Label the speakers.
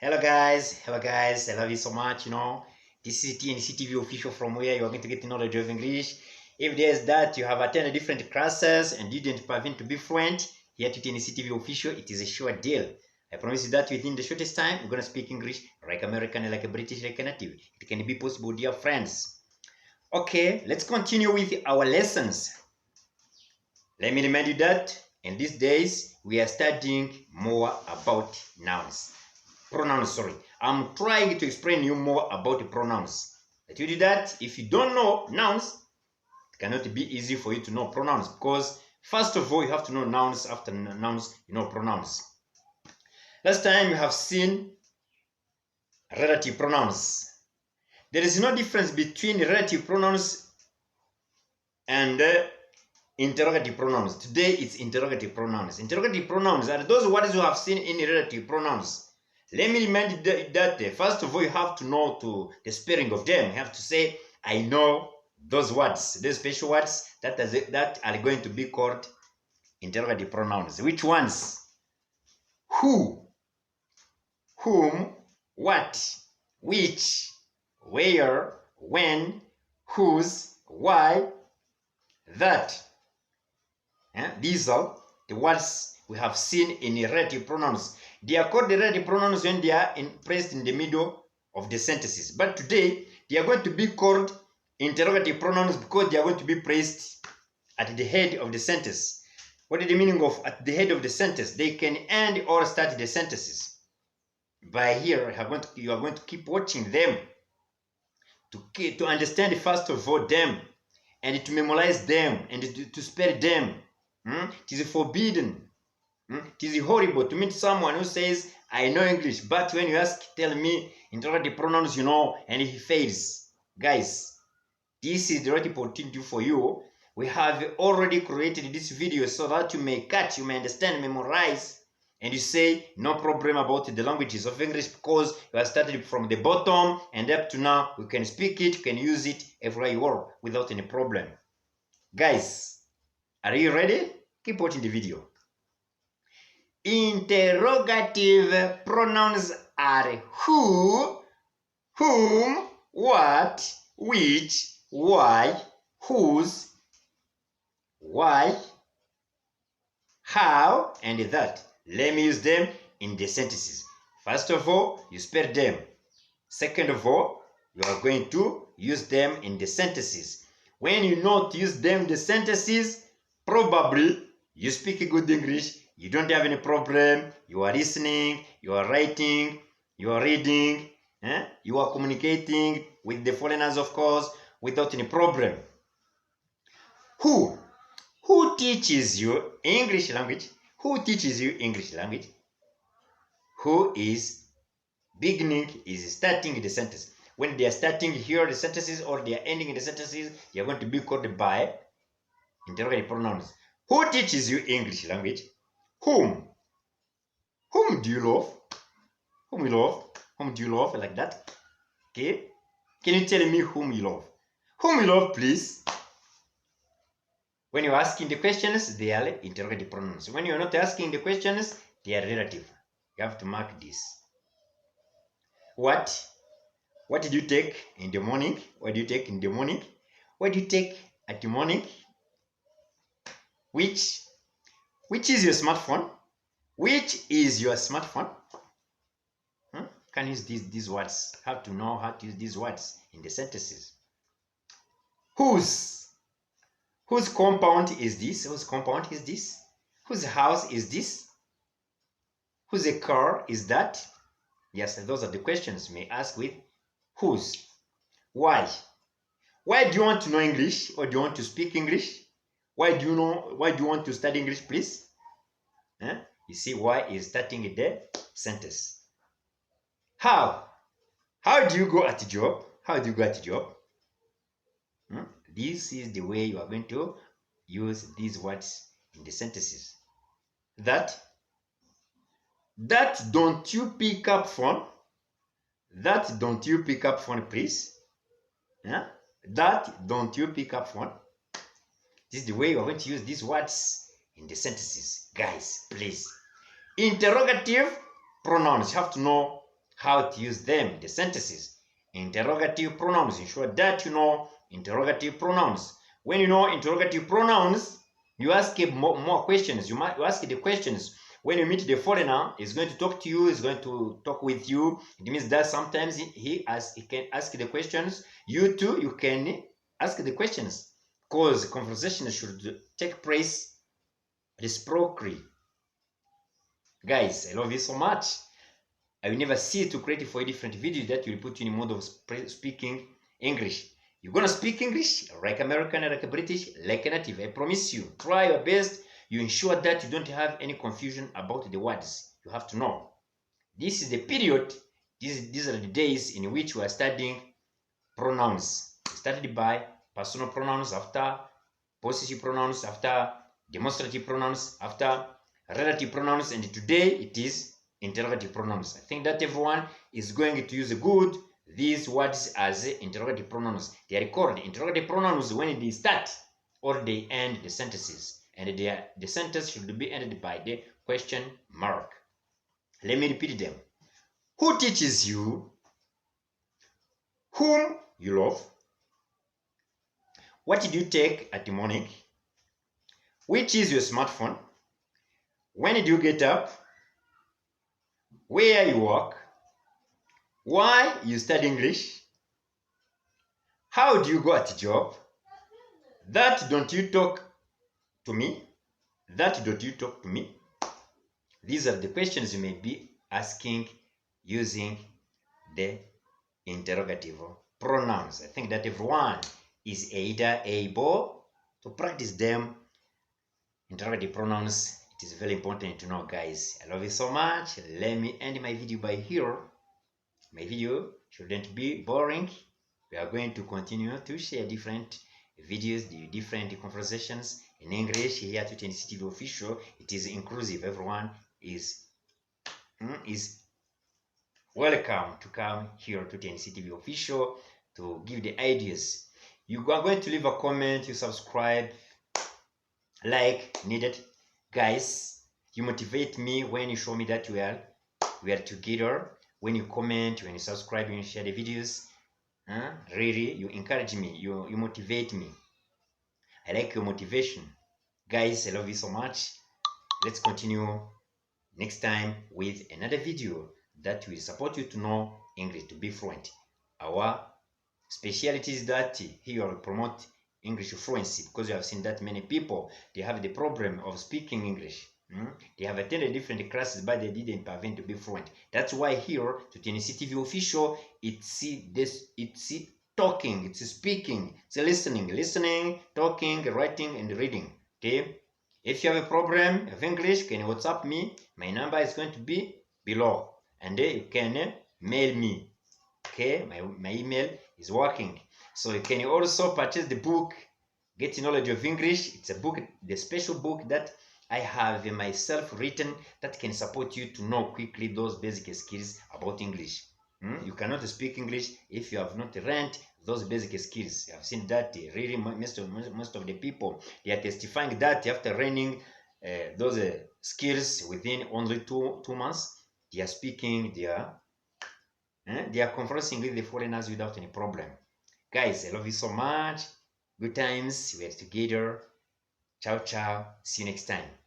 Speaker 1: Hello guys, I love you so much. This is TNC TV official from where you are going to get knowledge of English. If there's that you have attended different classes and didn't permit to be fluent, here to TNC TV official, it is a sure deal. I promise you that within the shortest time, we're going to speak English like American, like a British, like a native. It can be possible, dear friends. Okay, let's continue with our lessons. Let me remind you that in these days, we are studying more about nouns. Pronouns, sorry. I'm trying to explain you more about the pronouns. I told you that if you don't know nouns, it cannot be easy for you to know pronouns because first of all, you have to know nouns. After nouns, you know pronouns. Last time you have seen relative pronouns. There is no difference between relative pronouns and interrogative pronouns. Today it's interrogative pronouns. Interrogative pronouns are those words you have seen in relative pronouns. Let me remind you that first of all, you have to know the spelling of them. You have to say, I know those words, those special words that are going to be called interrogative pronouns. Which ones? Who, whom, what, which, where, when, whose, why, that. These are the words we have seen in relative pronouns. They are called the relative pronouns when they are placed in the middle of the sentences. But today, they are going to be called interrogative pronouns because they are going to be placed at the head of the sentence. What is the meaning of at the head of the sentence? They can end or start the sentences. By here, you are going to keep watching them to understand first of all them and to memorize them and to spell them. It is forbidden. It is horrible to meet someone who says, I know English, but when you tell me interrogative pronouns, and he fails. Guys, this is the right opportunity for you. We have already created this video so that you may catch, you may understand, memorize, and you say, no problem about the languages of English because you have started from the bottom and up to now, you can speak it, you can use it everywhere you are without any problem. Guys, are you ready? Keep watching the video. Interrogative pronouns are who, whom, what, which, why, whose, why, how, and that. Let me use them in the sentences. First of all, you spell them. Second of all, you are going to use them in the sentences. When you not use them in the sentences, probably you speak good English, you don't have any problem, you are listening, you are writing, you are reading, you are communicating with the foreigners, of course, without any problem. Who teaches you English language? Who teaches you English language? Who is beginning, is starting the sentence. When they are starting here the sentences or they are ending in the sentences, they are going to be called by interrogative pronouns. Who teaches you English language? Whom? Whom do you love? Whom you love? Whom do you love? Like that. Okay? Can you tell me whom you love? Whom you love, please? When you're asking the questions, they are interrogative pronouns. When you're not asking the questions, they are relative. You have to mark this. What? What did you take in the morning? What do you take in the morning? What do you take at the morning? Which is your smartphone? Which is your smartphone? Can use these words. Have to know how to use these words in the sentences. Whose compound is this? Whose compound is this? Whose house is this? Whose car is that? Yes, those are the questions you may ask with whose. Why? Why do you want to know English or do you want to speak English? Why do you want to study English, please? You see why is starting the sentence. How do you go at job? How do you go at job? This is the way you are going to use these words in the sentences. That don't you pick up phone? That don't you pick up phone, please? That don't you pick up phone? This is the way you are going to use these words in the sentences. Guys, please. Interrogative pronouns. You have to know how to use them, the sentences. Interrogative pronouns, ensure that you know interrogative pronouns. When you know interrogative pronouns, you ask more questions. You ask the questions. When you meet the foreigner, he's going to talk to you, he's going to talk with you. It means that sometimes he can ask the questions. You too, you can ask the questions. Because conversation should take place reciprocally. Guys, I love you so much. I will never cease to create for you different videos that will put you in the mode of speaking English. You're gonna speak English like American, like British, like a native. I promise you. Try your best. You ensure that you don't have any confusion about the words. You have to know. This is the period, these are the days in which we are studying pronouns. We started by personal pronouns, after possessive pronouns, after demonstrative pronouns, after relative pronouns, and today it is interrogative pronouns. I think that everyone is going to use these words as interrogative pronouns. They are called interrogative pronouns when they start or they end the sentences, and the sentence should be ended by the question mark. Let me repeat them. Who teaches you? Whom you love? What did you take at the morning? Which is your smartphone? When did you get up? Where you work? Why you study English? How do you go at job? That don't you talk to me? That don't you talk to me? These are the questions you may be asking using the interrogative pronouns. I think that everyone is either able to practice them. Interrogative pronouns, it is very important to know, guys. I love you so much. Let me end my video by here. My video shouldn't be boring. We are going to continue to share different videos, the different conversations in English here to TNC TV official. It is inclusive. Everyone is welcome to come here to TNC TV official to give the ideas. You are going to leave a comment, you subscribe, like needed. Guys, you motivate me when you show me that we are together. When you comment, when you subscribe, when you share the videos, really, you encourage me, you motivate me. I like your motivation. Guys, I love you so much. Let's continue next time with another video that will support you to know English, to be fluent. Our specialty is that here we promote English fluency, because you have seen that many people, they have the problem of speaking English. They have attended different classes, but they didn't prevent to be fluent. That's why here to TNC TV official, it's talking, it's speaking, it's listening, talking, writing, and reading. Okay. If you have a problem of English, can you WhatsApp me? My number is going to be below, and you can mail me. Okay, my email is working. So you can also purchase the book, Get Knowledge of English. It's a book, the special book that I have myself written that can support you to know quickly those basic skills about English. You cannot speak English if you have not learned those basic skills. I've seen that really most of the people, they are testifying that after learning those skills within only two months, they are speaking, they are conversing with the foreigners without any problem. Guys, I love you so much. Good times. We are together. Ciao, ciao. See you next time.